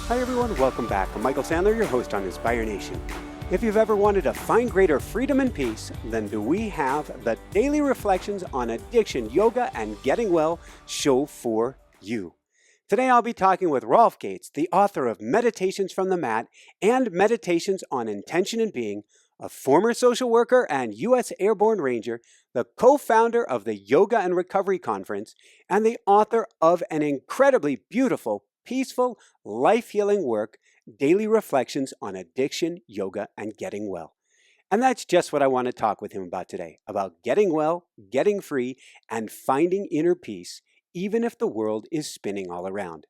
Hi everyone, welcome back. I'm Michael Sandler, your host on Inspire Nation. If you've ever wanted to find greater freedom and peace, then do we have the Daily Reflections on Addiction, Yoga, and Getting Well show for you. Today I'll be talking with Rolf Gates, the author of Meditations from the Mat and Meditations on Intention and Being, a former social worker and US Airborne Ranger, the co-founder of the Yoga and Recovery Conference, and the author of an incredibly beautiful, peaceful, life-healing work, Daily Reflections on Addiction, Yoga, and Getting Well. And that's just what I want to talk with him about today, about getting well, getting free, and finding inner peace, even if the world is spinning all around.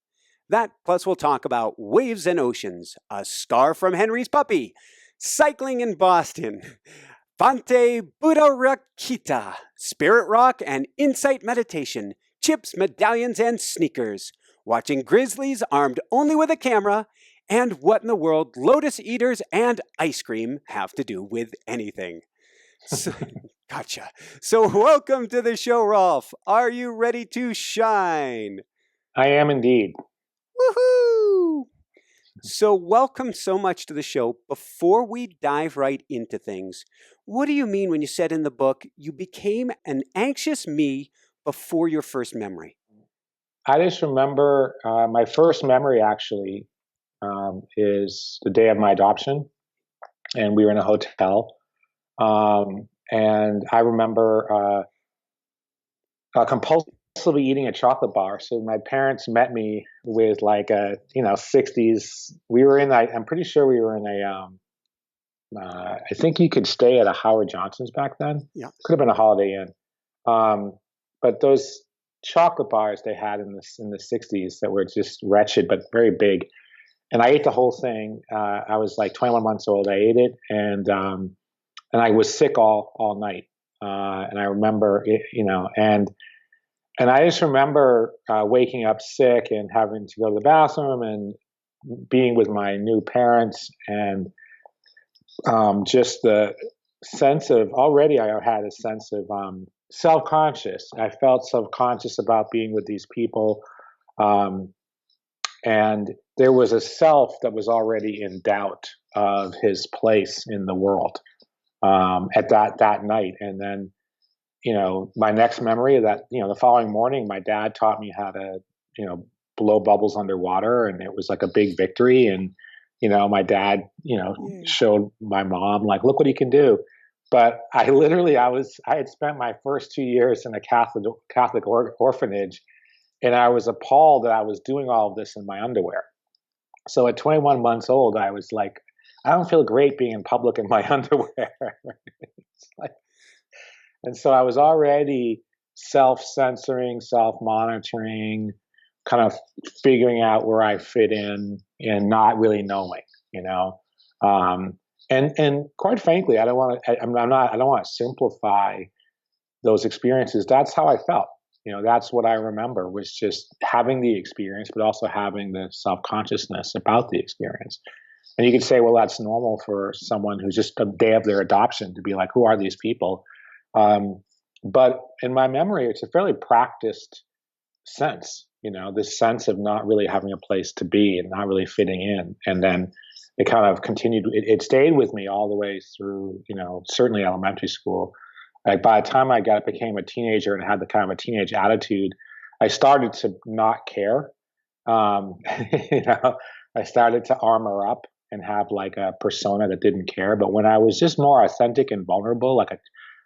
That, plus we'll talk about waves and oceans, a scar from Henry's puppy, cycling in Boston, Fante Buddha Rakita, Spirit Rock and Insight Meditation, chips, medallions, and sneakers, watching grizzlies armed only with a camera, and what in the world lotus eaters and ice cream have to do with anything. So, gotcha. So welcome to the show, Rolf. Are you ready to shine? I am indeed. Woohoo! So welcome so much to the show. Before we dive right into things, what do you mean when you said in the book you became an anxious me before your first memory? I just remember my first memory actually is the day of my adoption, and we were in a hotel. And I remember compulsively eating a chocolate bar. So my parents met me with like a 60s. We were in. I'm pretty sure we were in a. I think you could stay at a Howard Johnson's back then. Yeah, could have been a Holiday Inn. But those chocolate bars they had in the 60s that were just wretched but very big, and I ate the whole thing. I was like 21 months old. I ate it, and I was sick all night. And I remember it, and I just remember waking up sick and having to go to the bathroom and being with my new parents, and just the sense of already I had a sense of self-conscious. I felt self-conscious about being with these people. And there was a self that was already in doubt of his place in the world at that night. And then, my next memory of that, the following morning, my dad taught me how to, blow bubbles underwater, and it was like a big victory. And, my dad, showed my mom, like, look what he can do. But I had spent my first 2 years in a Catholic orphanage, and I was appalled that I was doing all of this in my underwear. So at 21 months old, I was like, I don't feel great being in public in my underwear. And so I was already self-censoring, self-monitoring, kind of figuring out where I fit in and not really knowing, And quite frankly, I don't want to simplify those experiences. That's how I felt. That's what I remember, was just having the experience, but also having the self-consciousness about the experience. And you could say, well, that's normal for someone who's just a day of their adoption to be like, who are these people? But in my memory, it's a fairly practiced sense, this sense of not really having a place to be and not really fitting in. And then it kind of continued. It stayed with me all the way through, certainly elementary school. Like by the time I became a teenager and had the kind of a teenage attitude, I started to not care. I started to armor up and have like a persona that didn't care. But when I was just more authentic and vulnerable, like a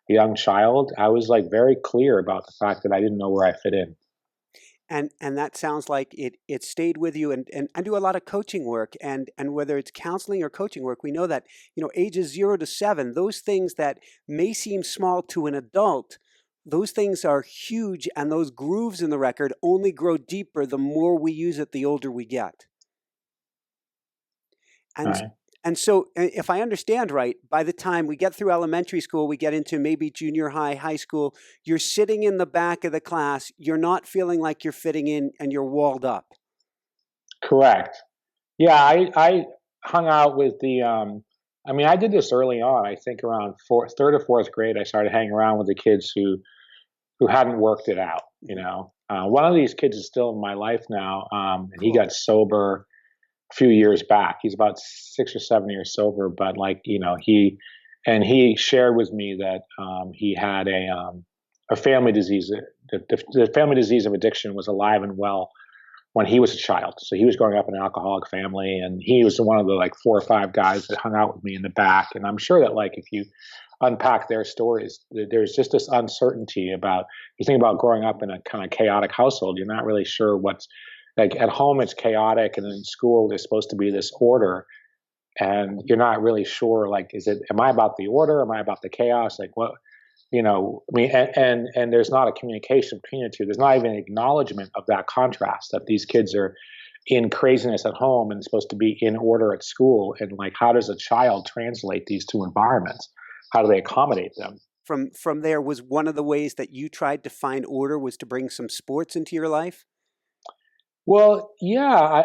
young child, I was like very clear about the fact that I didn't know where I fit in. And that sounds like it stayed with you. And I do a lot of coaching work, and whether it's counseling or coaching work, we know that, ages 0 to 7, those things that may seem small to an adult, those things are huge, and those grooves in the record only grow deeper the more we use it, the older we get. And Right. and so if I understand right, by the time we get through elementary school, we get into maybe junior high, high school, you're sitting in the back of the class, you're not feeling like you're fitting in, and you're walled up. Correct. Yeah, I hung out with I did this early on. I think around third or fourth grade, I started hanging around with the kids who hadn't worked it out. One of these kids is still in my life now, and he got sober few years back. He's about 6 or 7 years sober, but like, he shared with me that he had a family disease. The family disease of addiction was alive and well when he was a child. So he was growing up in an alcoholic family, and he was one of the like 4 or 5 guys that hung out with me in the back. And I'm sure that like if you unpack their stories, there's just this uncertainty about, you think about growing up in a kind of chaotic household, you're not really sure what's, like at home it's chaotic, and in school there's supposed to be this order, and you're not really sure, like, am I about the order? Am I about the chaos? Like what, I mean, and there's not a communication between the two. There's not even an acknowledgement of that contrast, that these kids are in craziness at home and supposed to be in order at school. And like, how does a child translate these two environments? How do they accommodate them? From there, was one of the ways that you tried to find order was to bring some sports into your life? Well, yeah,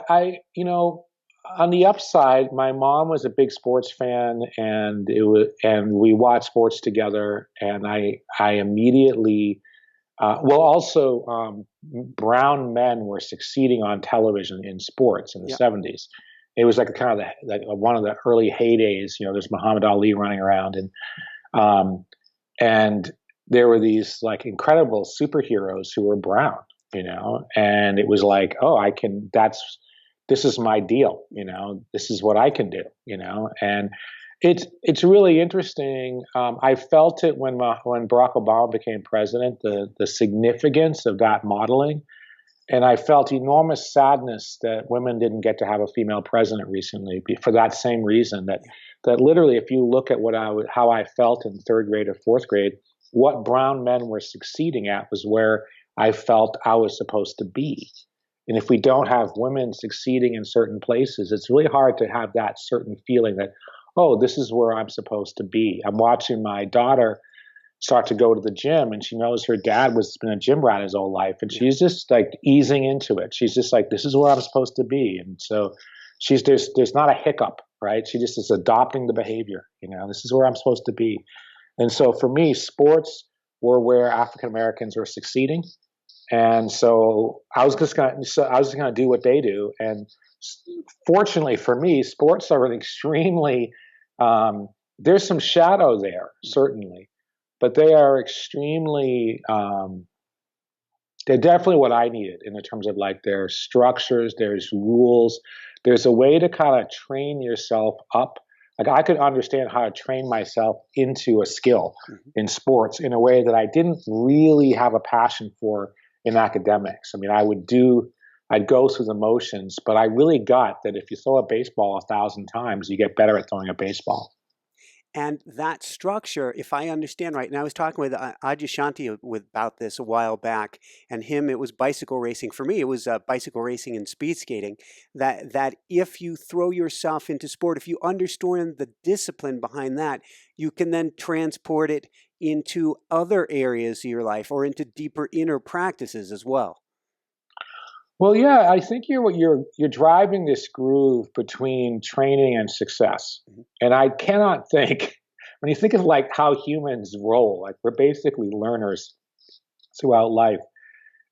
on the upside, my mom was a big sports fan, and we watched sports together. And I immediately, brown men were succeeding on television in sports in the '70s. It was like kind of one of the early heydays. There's Muhammad Ali running around, and there were these like incredible superheroes who were brown. And it was like, oh, this is my deal, this is what I can do, and it's really interesting. I felt it when Barack Obama became president, the significance of that modeling. And I felt enormous sadness that women didn't get to have a female president recently for that same reason, that literally, if you look at how I felt in 3rd grade or 4th grade, what brown men were succeeding at was where I felt I was supposed to be. And if we don't have women succeeding in certain places, it's really hard to have that certain feeling that, oh, this is where I'm supposed to be. I'm watching my daughter start to go to the gym, and she knows her dad been a gym rat his whole life, and she's just like easing into it. She's just like, this is where I'm supposed to be. And so there's not a hiccup, right? She just is adopting the behavior. This is where I'm supposed to be. And so for me, sports were where African Americans were succeeding. And so I was just going to do what they do. And fortunately for me, sports are extremely, there's some shadow there, certainly, but they are extremely, they're definitely what I needed in terms of like their structures, there's rules, there's a way to kind of train yourself up. Like I could understand how to train myself into a skill in sports in a way that I didn't really have a passion for in academics. I mean, I'd go through the motions, but I really got that if you throw a baseball 1,000 times, you get better at throwing a baseball. And that structure, if I understand right, and I was talking with Adyashanti about this a while back, and it was bicycle racing. For me, it was bicycle racing and speed skating, that if you throw yourself into sport, if you understand the discipline behind that, you can then transport it into other areas of your life or into deeper inner practices as well. Well, yeah, I think you're driving this groove between training and success. And I cannot think, when you think of like how humans roll, like we're basically learners throughout life.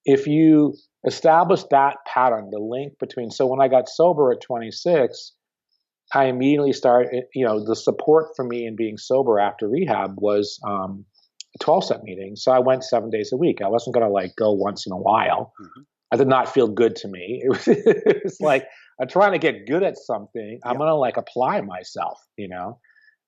If you establish that pattern, the link between, so when I got sober at 26, I immediately started, the support for me in being sober after rehab was a 12-step meeting. So I went 7 days a week. I wasn't going to like go once in a while. I did not feel good to me. It was like, I'm trying to get good at something. I'm going to like apply myself,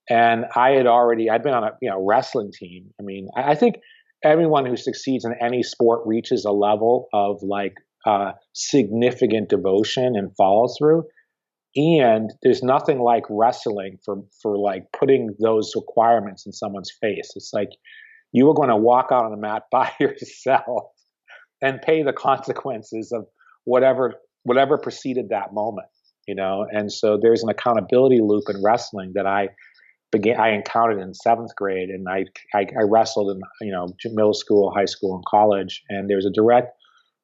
And I'd been on a wrestling team. I mean, I think everyone who succeeds in any sport reaches a level of like significant devotion and follow through. And there's nothing like wrestling for like putting those requirements in someone's face. It's like you were going to walk out on the mat by yourself and pay the consequences of whatever preceded that moment, And so there's an accountability loop in wrestling that I encountered in 7th grade, and I wrestled in middle school, high school, and college, and there's a direct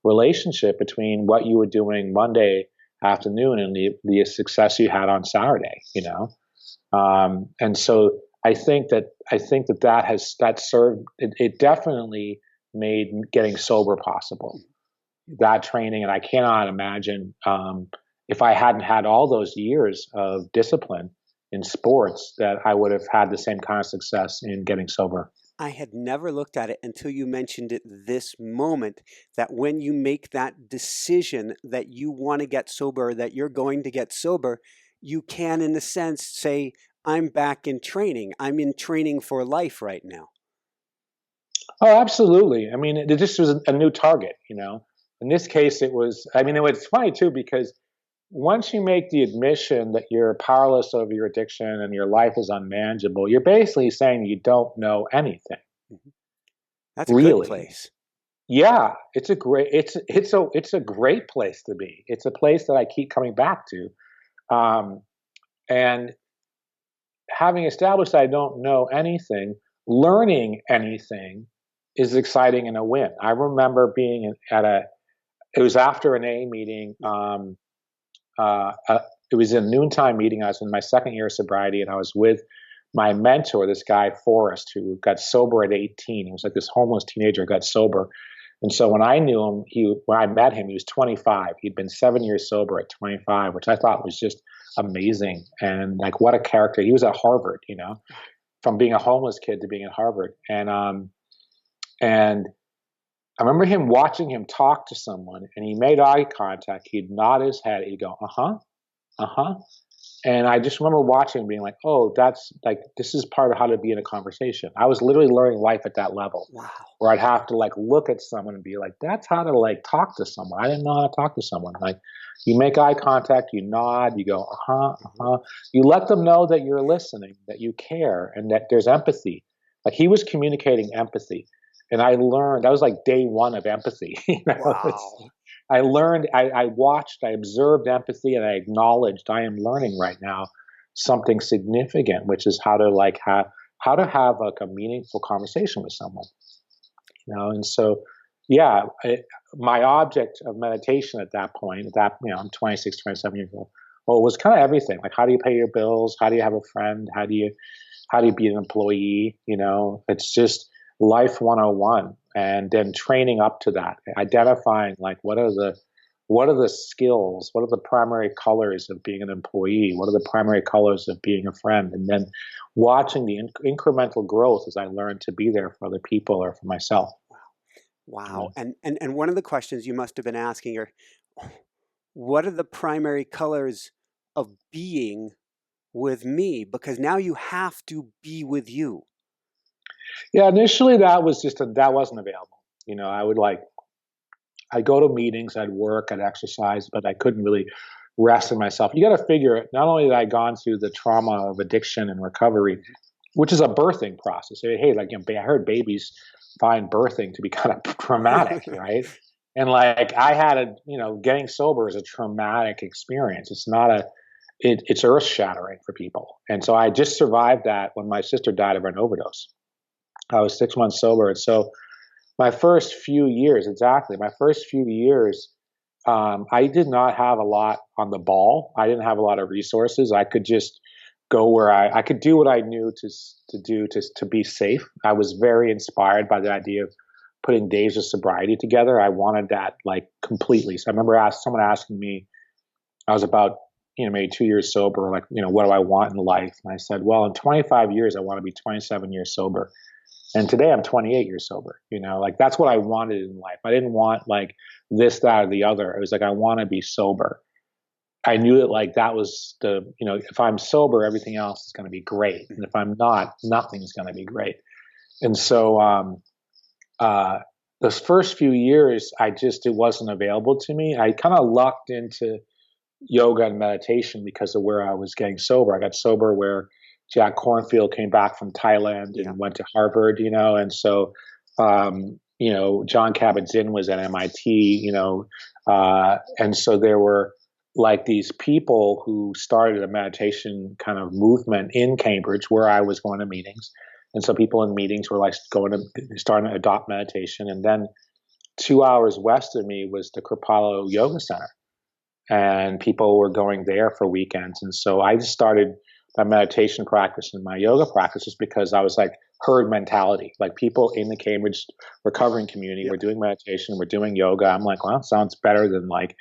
relationship between what you were doing Monday afternoon and the success you had on Saturday, and so I think that served. It definitely made getting sober possible. That training, and I cannot imagine if I hadn't had all those years of discipline in sports, that I would have had the same kind of success in getting sober. I had never looked at it until you mentioned it this moment, that when you make that decision that you want to get sober, that you're going to get sober, you can, in a sense, say, I'm back in training. I'm in training for life right now. Oh, absolutely. I mean, it just was a new target, you know. In this case, it was, I mean, it's funny too, because once you make the admission that you're powerless over your addiction and your life is unmanageable, you're basically saying you don't know anything. Mhm. That's a good Really. place. Yeah, it's a great place to be. It's a place that I keep coming back to. Um, and having established I don't know anything, learning anything is exciting and a win. I remember being at it was after an A meeting. Uh, uh, it was a noontime meeting. I was in my second year of sobriety, and I was with my mentor, this guy Forrest, who got sober at 18. He was like this homeless teenager who got sober. And so when I knew him, when I met him, he was 25. He'd been 7 years sober at 25, which I thought was just amazing. And like, what a character! He was at Harvard, you know, from being a homeless kid to being at Harvard. And I remember him watching him talk to someone, and he made eye contact. He'd nod his head. He'd go, uh-huh. And I just remember watching and being like, oh, that's like, this is part of how to be in a conversation. I was literally learning life at that level. Wow. Where I'd have to like look at someone and be like, that's how to like talk to someone. I didn't know how to talk to someone. Like, you make eye contact, you nod, you go, uh-huh. You let them know that you're listening, that you care, and that there's empathy. Like, he was communicating empathy. And I learned, that was like day one of empathy. You know? Wow. I learned, I watched, I observed empathy, and I acknowledged I am learning right now something significant, which is how to like how to have like a meaningful conversation with someone. You know, and so yeah, my object of meditation at that point, I'm 26, 27 years old. Well, it was kind of everything. Like, how do you pay your bills? How do you have a friend? How do you be an employee? You know, it's just life 101, and then training up to that, identifying like what are the skills, what are the primary colors of being an employee, what are the primary colors of being a friend, and then watching the incremental growth as I learn to be there for other people or for myself. Wow. And one of the questions you must have been asking are, what are the primary colors of being with me? Because now you have to be with you. Yeah, initially that wasn't available. You know, I'd go to meetings, I'd work, I'd exercise, but I couldn't really rest in myself. You got to figure, not only that I'd gone through the trauma of addiction and recovery, which is a birthing process. Hey, like, I heard babies find birthing to be kind of traumatic, right? And like, I had getting sober is a traumatic experience. It's earth shattering for people. And so I just survived that when my sister died of an overdose. I was 6 months sober. And so my first few years, I did not have a lot on the ball. I didn't have a lot of resources. I could just go where I could do what I knew to do to be safe. I was very inspired by the idea of putting days of sobriety together. I wanted that like completely. So I remember someone asking me, I was about maybe 2 years sober, like, what do I want in life? And I said, well, in 25 years, I want to be 27 years sober. And today I'm 28 years sober. Like, that's what I wanted in life. I didn't want like this, that, or the other. It was like, I want to be sober. I knew that like that was if I'm sober, everything else is going to be great. And if I'm not, nothing's going to be great. And so those first few years, it wasn't available to me. I kind of lucked into yoga and meditation because of where I was getting sober. I got sober where Jack Kornfield came back from Thailand and went to Harvard, and so, John Kabat-Zinn was at MIT, and so there were like these people who started a meditation kind of movement in Cambridge where I was going to meetings. And so people in meetings were like starting to adopt meditation. And then 2 hours west of me was the Kripalu Yoga Center, and people were going there for weekends. And so I just started my meditation practice and my yoga practices because I was like herd mentality. Like, people in the Cambridge recovering community were doing meditation, we're doing yoga. I'm like, well, it sounds better than like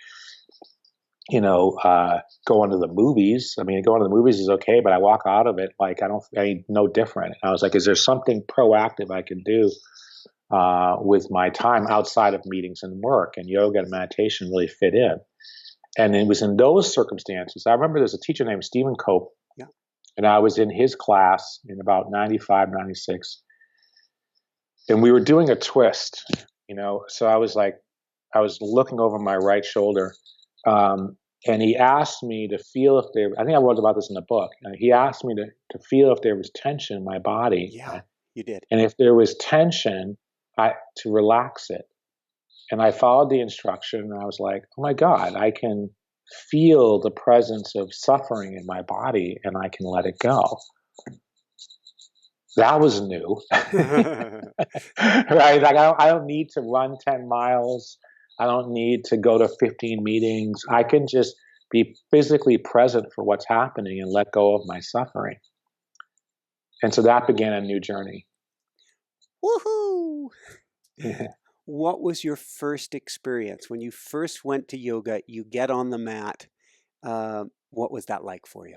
going to the movies. I mean, going to the movies is okay, but I walk out of it like I ain't no different. And I was like, is there something proactive I can do with my time outside of meetings and work? And yoga and meditation really fit in. And it was in those circumstances. I remember there's a teacher named Stephen Cope, Yeah. and I was in his class in about 95, 96. And we were doing a twist, so I was looking over my right shoulder. And he asked me to feel if there, I think I wrote about this in the book. He asked me to feel if there was tension in my body. Yeah, you did. And if there was tension, to relax it. And I followed the instruction, and I was like, oh my God, I can feel the presence of suffering in my body, and I can let it go. That was new. Right? Like I don't need to run 10 miles. I don't need to go to 15 meetings. I can just be physically present for what's happening and let go of my suffering. And so that began a new journey. Woohoo! What was your first experience? When you first went to yoga, you get on the mat. What was that like for you?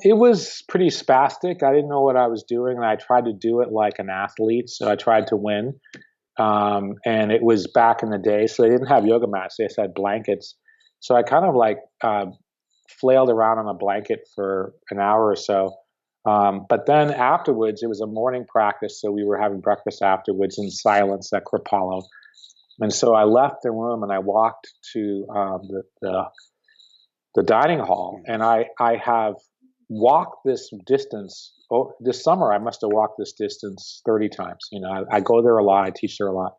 It was pretty spastic. I didn't know what I was doing, and I tried to do it like an athlete. So I tried to win. And it was back in the day, so they didn't have yoga mats. They just had blankets. So I kind of flailed around on a blanket for an hour or so. But then afterwards, it was a morning practice, so we were having breakfast afterwards in silence at Kripalu. And so I left the room and I walked to the dining hall, and I have walked this distance. Oh, this summer I must have walked this distance 30 times. I go there a lot. I teach there a lot,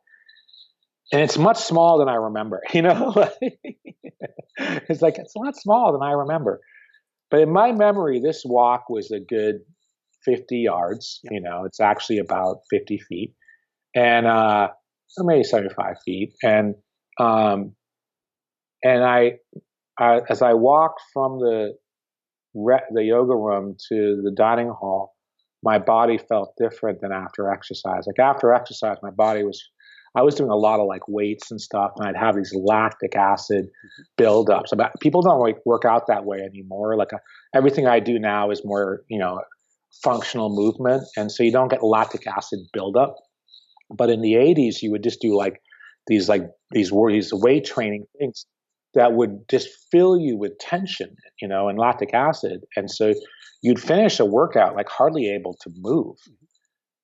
and it's much smaller than I remember. It's like it's a lot smaller than I remember. But in my memory, this walk was a good 50 yards. It's actually about 50 feet, and or maybe 75 feet. And as I walked from the yoga room to the dining hall, my body felt different than after exercise. Like after exercise, I was doing a lot of like weights and stuff, and I'd have these lactic acid buildups. People don't work out that way anymore. Everything I do now is more, functional movement, and so you don't get lactic acid buildup. But in the 80s, you would just do these weight training things that would just fill you with tension, and lactic acid. And so you'd finish a workout like hardly able to move.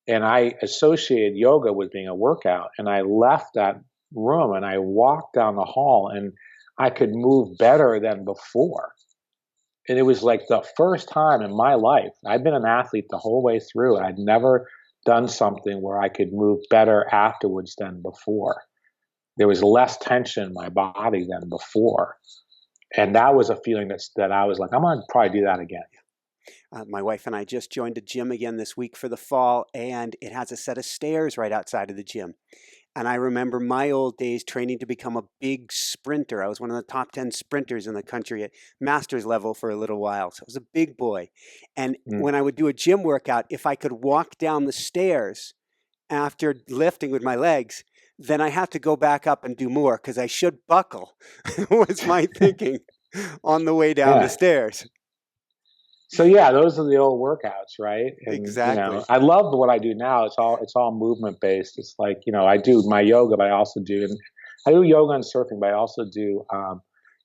And I associated yoga with being a workout. And I left that room and I walked down the hall, and I could move better than before. And it was like the first time in my life. I'd been an athlete the whole way through, and I'd never done something where I could move better afterwards than before. There was less tension in my body than before. And that was a feeling that I was like, I'm going to probably do that again. My wife and I just joined a gym again this week for the fall, and it has a set of stairs right outside of the gym. And I remember my old days training to become a big sprinter. I was one of the top 10 sprinters in the country at master's level for a little while. So I was a big boy. And when I would do a gym workout, if I could walk down the stairs after lifting with my legs, then I have to go back up and do more because I should buckle, was my thinking on the way down the stairs. So yeah, those are the old workouts, right? And, exactly. I love what I do now. It's all movement based. It's like, I do my yoga, but I do yoga and surfing, but I also do,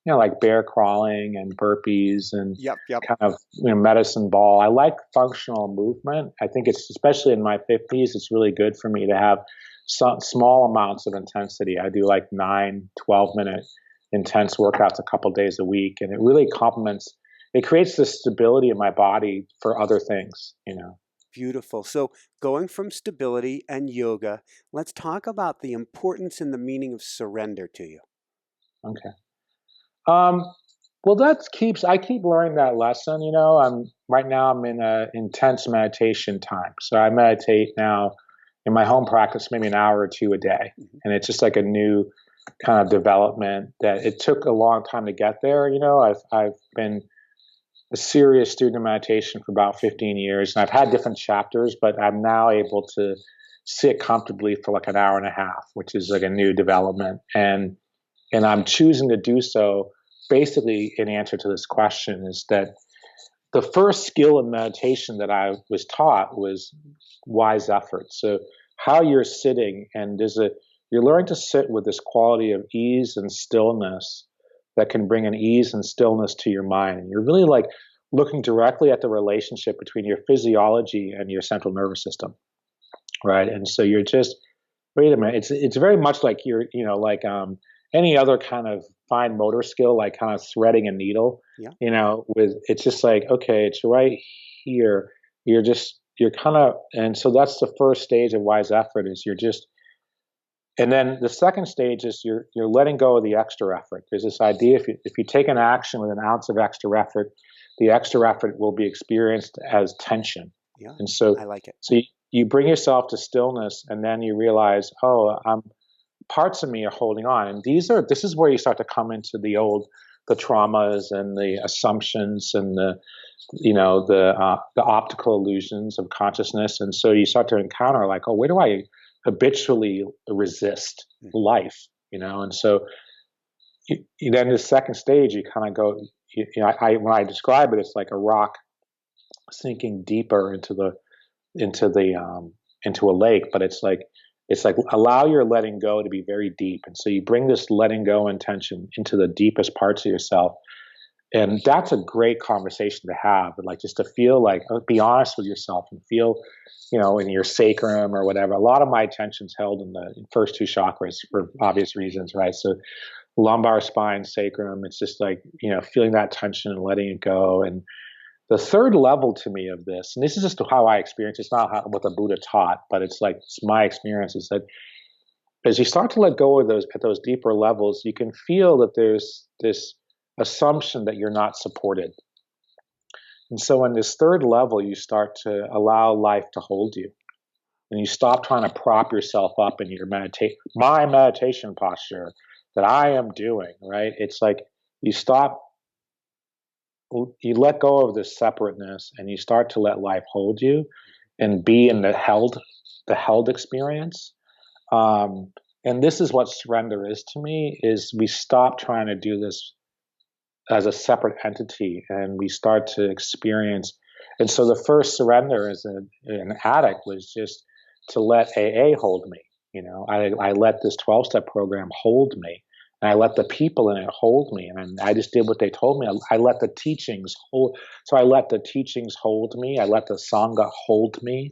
like bear crawling and burpees and kind of, medicine ball. I like functional movement. I think it's, especially in my 50s, it's really good for me to have some small amounts of intensity. I do like 9, 12-minute intense workouts a couple days a week. And it really it creates this stability in my body for other things, Beautiful. So going from stability and yoga, let's talk about the importance and the meaning of surrender to you. Okay. Well, I keep learning that lesson. Right now I'm in a intense meditation time. So I meditate now in my home practice, maybe an hour or two a day. And it's just like a new kind of development that it took a long time to get there. I've been a serious student of meditation for about 15 years, and I've had different chapters, but I'm now able to sit comfortably for like an hour and a half, which is like a new development. And I'm choosing to do so basically in answer to this question is that the first skill in meditation that I was taught was wise effort. So how you're sitting, and you're learning to sit with this quality of ease and stillness that can bring an ease and stillness to your mind. And you're really like looking directly at the relationship between your physiology and your central nervous system, right? And so you're just, wait a minute, it's very much like you're, like any other kind of fine motor skill, like kind of threading a needle, it's just like, okay, it's right here. You're kind of, and so that's the first stage of wise effort is and then the second stage is you're letting go of the extra effort. There's this idea, if you take an action with an ounce of extra effort, the extra effort will be experienced as tension. Yeah, and so I like it. So you bring yourself to stillness, and then you realize, parts of me are holding on, and this is where you start to come into the traumas and the assumptions and the optical illusions of consciousness, and so you start to encounter like, where do I habitually resist life, and so then the second stage you kind of go, when I describe it, it's like a rock sinking deeper into a lake, but it's like allow your letting go to be very deep, and so you bring this letting go intention into the deepest parts of yourself, and that's a great conversation to have, and like just to feel like, be honest with yourself and feel, in your sacrum or whatever. A lot of my attention's held in the first two chakras for obvious reasons, right? So lumbar spine, sacrum, it's just like, feeling that tension and letting it go. And the third level to me of this, and this is just how I experience, it's not what the Buddha taught, but it's my experience, is that as you start to let go of those at those deeper levels, you can feel that there's this assumption that you're not supported. And so in this third level, you start to allow life to hold you. And you stop trying to prop yourself up in your my meditation posture that I am doing, right? It's like you let go of this separateness, and you start to let life hold you and be in the held experience. And this is what surrender is to me, is we stop trying to do this as a separate entity, and we start to experience. And so the first surrender as an addict was just to let AA hold me. I let this 12-step program hold me, and I let the people in it hold me, and I just did what they told me. I let the teachings hold. So I let the teachings hold me. I let the Sangha hold me.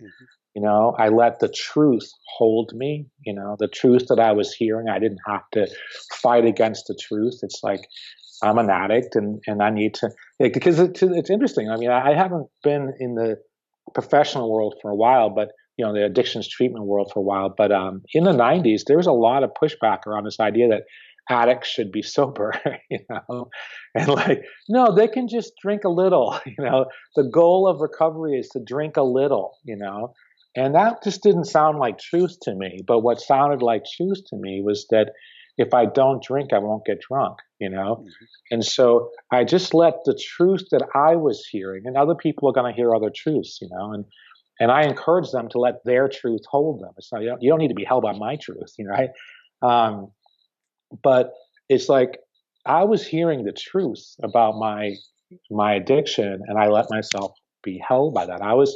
I let the truth hold me. The truth that I was hearing, I didn't have to fight against the truth. It's like, I'm an addict, and I need to, because it's interesting. I mean, I haven't been in the professional world for a while, but the addictions treatment world for a while. But in the 90s, there was a lot of pushback around this idea that addicts should be sober, and like, no, they can just drink a little. The goal of recovery is to drink a little. And that just didn't sound like truth to me. But what sounded like truth to me was that if I don't drink, I won't get drunk, And so I just let the truth that I was hearing, and other people are going to hear other truths, and I encourage them to let their truth hold them. It's not, you don't need to be held by my truth, right? But it's like I was hearing the truth about my addiction, and I let myself be held by that. I was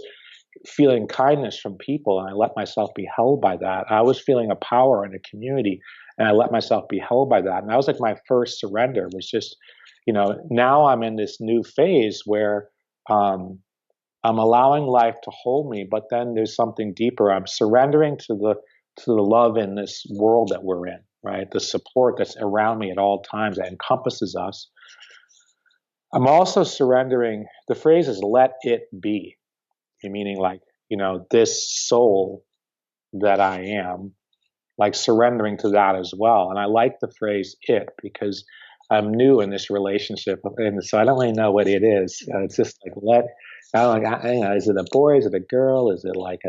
feeling kindness from people, and I let myself be held by that. I was feeling a power in a community, and I let myself be held by that. And that was like my first surrender, was just, now I'm in this new phase where I'm allowing life to hold me, but then there's something deeper. I'm surrendering to the love in this world that we're in, right? The support that's around me at all times that encompasses us. I'm also surrendering, the phrase is let it be, meaning like, this soul that I am, like surrendering to that as well. And I like the phrase it, because I'm new in this relationship, and so I don't really know what it is. It's just like is it a boy? Is it a girl? Is it like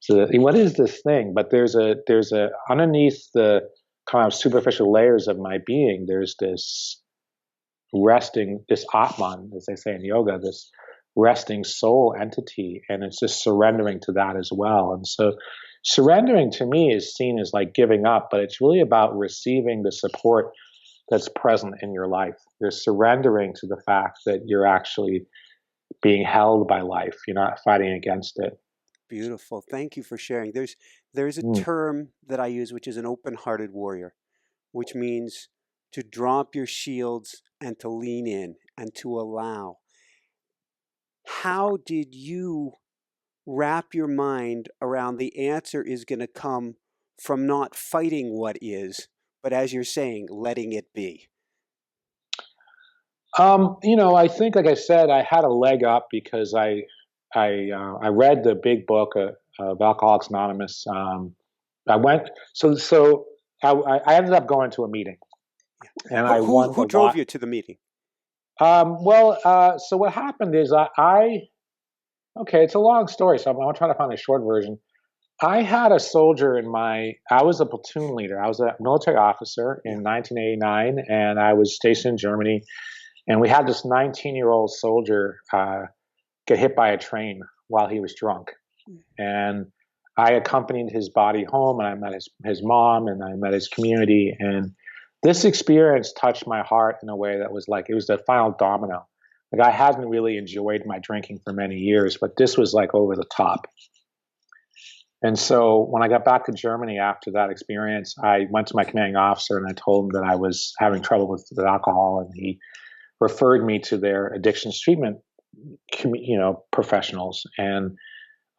what is this thing? But there's a underneath the kind of superficial layers of my being, there's this resting, this Atman, as they say in yoga, this resting soul entity, and it's just surrendering to that as well. And so surrendering to me is seen as like giving up, but it's really about receiving the support that's present in your life. You're surrendering to the fact that you're actually being held by life. You're not fighting against it. Beautiful. Thank you for sharing. There's a Mm. term that I use, which is an open-hearted warrior, which means to drop your shields and to lean in and to allow. How did you wrap your mind around the answer is going to come from not fighting what is, but as you're saying, letting it be? I think, like I said, I had a leg up because I read the big book of Alcoholics Anonymous. I went I ended up going to a meeting, and I won Who the drove lot. you to the meeting? So what happened is okay, it's a long story, so I'm going to try to find a short version. I had a soldier I was a platoon leader. I was a military officer in 1989, and I was stationed in Germany. And we had this 19-year-old soldier get hit by a train while he was drunk. And I accompanied his body home, and I met his mom, and I met his community. And this experience touched my heart in a way that was like, it was the final domino. Like, I hadn't really enjoyed my drinking for many years, but this was like over the top. And so when I got back to Germany after that experience, I went to my commanding officer and I told him that I was having trouble with alcohol, and he referred me to their addictions treatment, professionals. And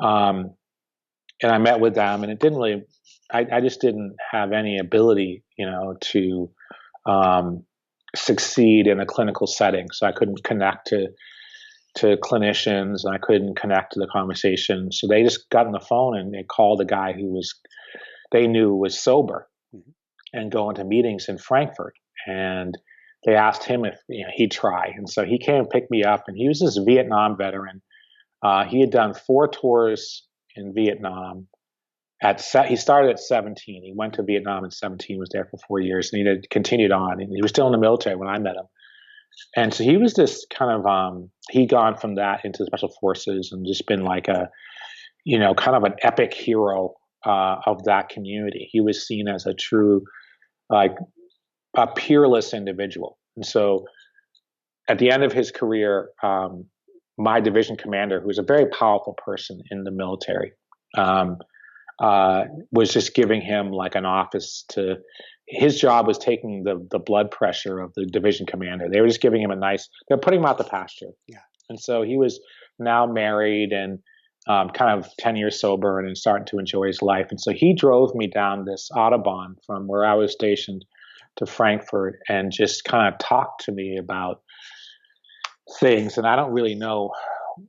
I met with them, and it didn't really, I just didn't have any ability, to succeed in a clinical setting. So I couldn't connect to clinicians, and I couldn't connect to the conversation. So they just got on the phone and they called a guy who they knew was sober, and going to meetings in Frankfurt. And they asked him if he'd try. And so he came and picked me up, and he was this Vietnam veteran. He had done 4 tours in Vietnam. He started at 17. He went to Vietnam at 17, was there for 4 years, and he had continued on. And he was still in the military when I met him. And so he was this kind of, he'd gone from that into the special forces and just been like a, kind of an epic hero of that community. He was seen as a true, like, a peerless individual. And so at the end of his career, my division commander, who was a very powerful person in the military, was just giving him like an office his job was taking the blood pressure of the division commander. They were just giving him they're putting him out the pasture. Yeah. And so he was now married and kind of 10 years sober and starting to enjoy his life. And so he drove me down this Autobahn from where I was stationed to Frankfurt and just kind of talked to me about things. And I don't really know,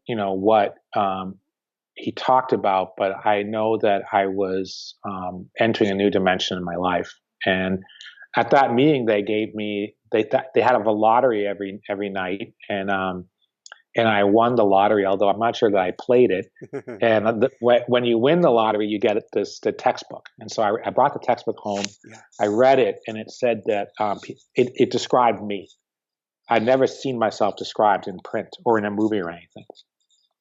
what he talked about, but I know that I was entering a new dimension in my life. And at that meeting, they gave me, they had a lottery every night. And I won the lottery, although I'm not sure that I played it. And when you win the lottery, you get the textbook. And so I brought the textbook home. Yeah. I read it, and it said that it described me. I'd never seen myself described in print or in a movie or anything.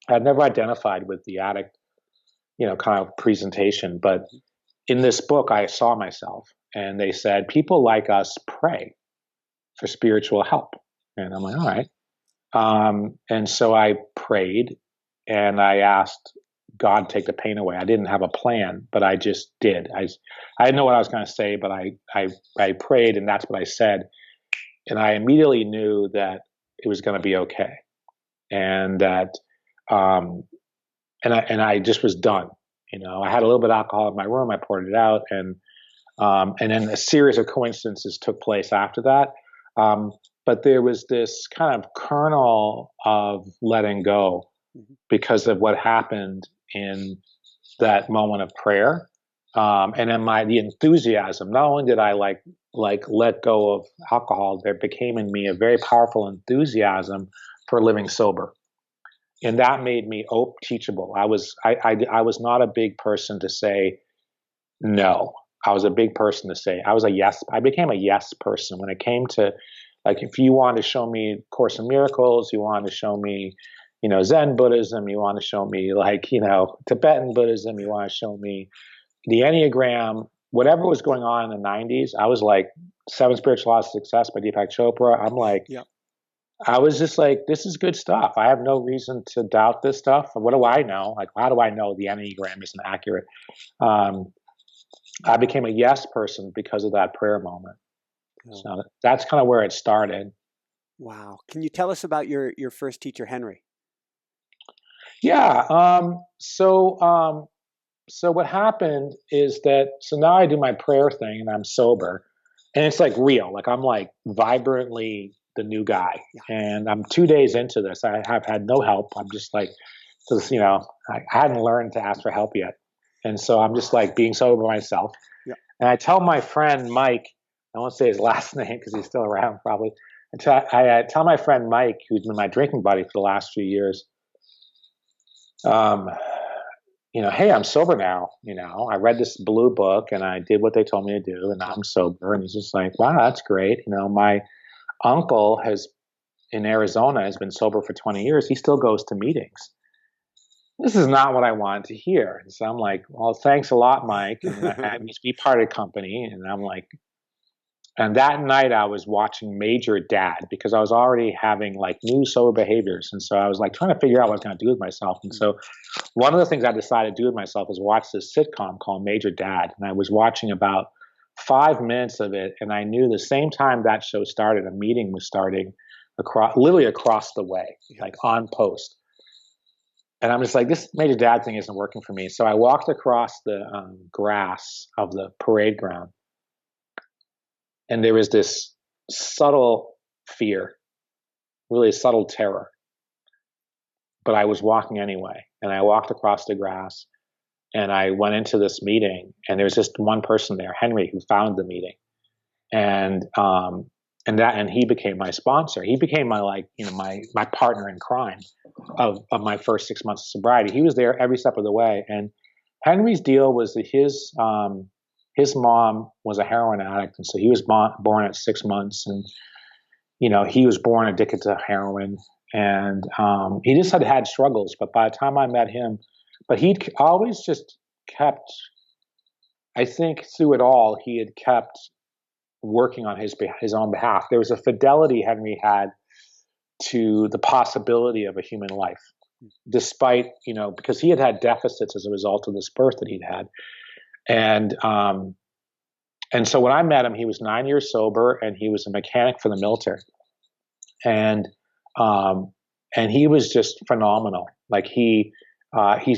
I'd never identified with the addict, kind of presentation. But in this book, I saw myself, and they said, people like us pray for spiritual help. And I'm like, all right. And so I prayed, and I asked God to take the pain away. I didn't have a plan, but I just did. I didn't know what I was going to say, but I prayed, and that's what I said. And I immediately knew that it was going to be okay. And that, and I just was done. I had a little bit of alcohol in my room. I poured it out, and then a series of coincidences took place after that. But there was this kind of kernel of letting go because of what happened in that moment of prayer. And then the enthusiasm, not only did I like let go of alcohol, there became in me a very powerful enthusiasm for living sober. And that made me teachable. I was not a big person to say no. I was a big person to say, I became a yes person when it came to, like, if you want to show me Course in Miracles, you want to show me, Zen Buddhism, you want to show me Tibetan Buddhism, you want to show me the Enneagram, whatever was going on in the 90s, I was like, Seven Spiritual Laws of Success by Deepak Chopra. I'm like, Yeah. I was just like, this is good stuff. I have no reason to doubt this stuff. What do I know? Like, how do I know the Enneagram isn't accurate? I became a yes person because of that prayer moment. Oh. So that's kind of where it started. Wow. Can you tell us about your first teacher, Henry? Yeah. So what happened is that, so now I do my prayer thing and I'm sober, and it's like real. Like I'm like vibrantly the new guy. Yeah. And I'm 2 days into this. I have had no help. I'm just like, because, I hadn't learned to ask for help yet. And so I'm just like being sober myself. Yeah. And I tell my friend Mike, I won't say his last name because he's still around probably. I tell my friend Mike, who's been my drinking buddy for the last few years, hey, I'm sober now. I read this blue book and I did what they told me to do, and now I'm sober. And he's just like, wow, that's great. My uncle in Arizona has been sober for 20 years. He still goes to meetings. This is not what I wanted to hear. And so I'm like, well, thanks a lot, Mike. And I used to be part of the company. And I'm like, and that night I was watching Major Dad because I was already having like new sober behaviors. And so I was like trying to figure out what I was going to do with myself. And so one of the things I decided to do with myself was watch this sitcom called Major Dad. And I was watching about 5 minutes of it. And I knew the same time that show started, a meeting was starting literally across the way, like on post. And I'm just like, this Major Dad thing isn't working for me. So I walked across the grass of the parade ground. And there was this subtle fear, really subtle terror. But I was walking anyway. And I walked across the grass and I went into this meeting, and there was just one person there, Henry, who found the meeting. And he became my sponsor. He became my my partner in crime of my first 6 months of sobriety. He was there every step of the way. And Henry's deal was that his mom was a heroin addict, and so he was born at 6 months, and he was born addicted to heroin, and he just had struggles. But by the time I met him, but he'd always just kept, I think through it all, he had kept working on his own behalf. There was a fidelity Henry had to the possibility of a human life, despite, because he had deficits as a result of this birth that he'd had. And so when I met him, he was 9 years sober, and he was a mechanic for the military. And he was just phenomenal. Like he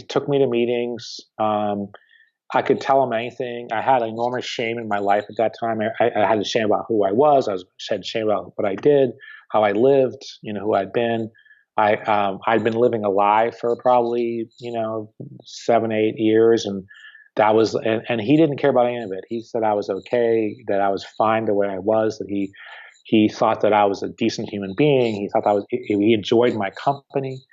took me to meetings. I could tell him anything. I had enormous shame in my life at that time. I had shame about who I was. I had shame about what I did, how I lived, who I'd been. I'd been living a lie for probably, 7, 8 years. And that was, and he didn't care about any of it. He said I was okay, that I was fine the way I was, that he thought that I was a decent human being. He thought he enjoyed my company.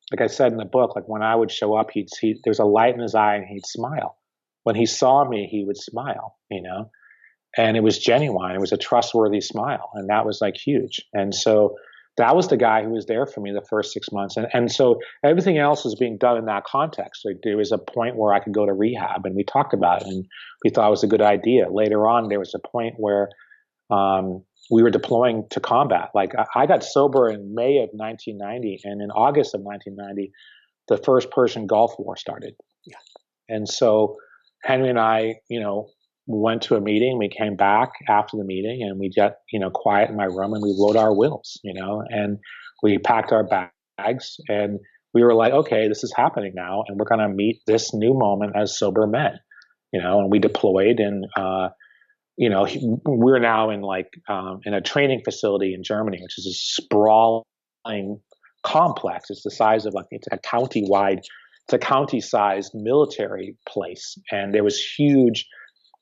Like I said in the book, like when I would show up, there's a light in his eye and he'd smile. When he saw me, he would smile, and it was genuine. It was a trustworthy smile. And that was like huge. And so that was the guy who was there for me the first 6 months. And so everything else was being done in that context. Like there was a point where I could go to rehab, and we talked about it, and we thought it was a good idea. Later on, there was a point where we were deploying to combat. Like I got sober in May of 1990, and in August of 1990, the first Persian Gulf War started. Yeah. And so Henry and I, went to a meeting. We came back after the meeting, and we got, quiet in my room, and we wrote our wills, and we packed our bags, and we were like, okay, this is happening now, and we're going to meet this new moment as sober men, and we deployed, and we're now in in a training facility in Germany, which is a sprawling complex. It's the size of it's a county-sized military place. And there was huge,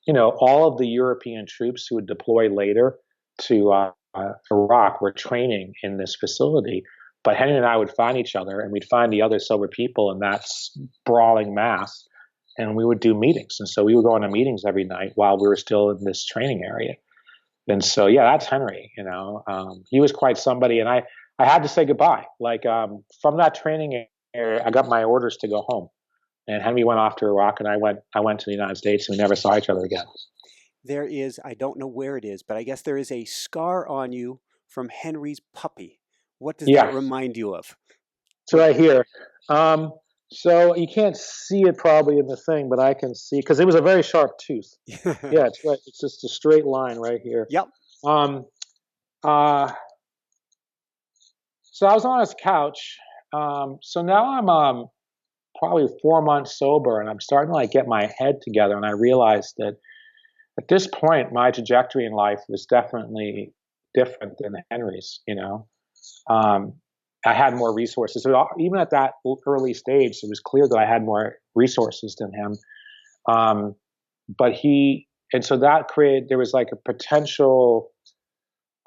all of the European troops who would deploy later to Iraq were training in this facility. But Henry and I would find each other, and we'd find the other sober people in that sprawling mass, and we would do meetings. And so we would go into meetings every night while we were still in this training area. And so, yeah, that's Henry, he was quite somebody. And I had to say goodbye. From that training area, I got my orders to go home. And Henry went off to Iraq, and I went to the United States, and we never saw each other again. there is, I don't know where it is, but I guess there is a scar on you from Henry's puppy. What does that Yeah, remind you of? it's right here. So you can't see it probably in the thing, but I can see because it was a very sharp tooth. Yeah, it's right. It's just a straight line right here. Yep. Um, uh, so I was on his couch. So now I'm probably 4 months sober, and I'm starting to like get my head together, and I realized that at this point, my trajectory in life was definitely different than Henry's. Um, I had more resources. So even at that early stage, it was clear that I had more resources than him. But and so that created, there was like a potential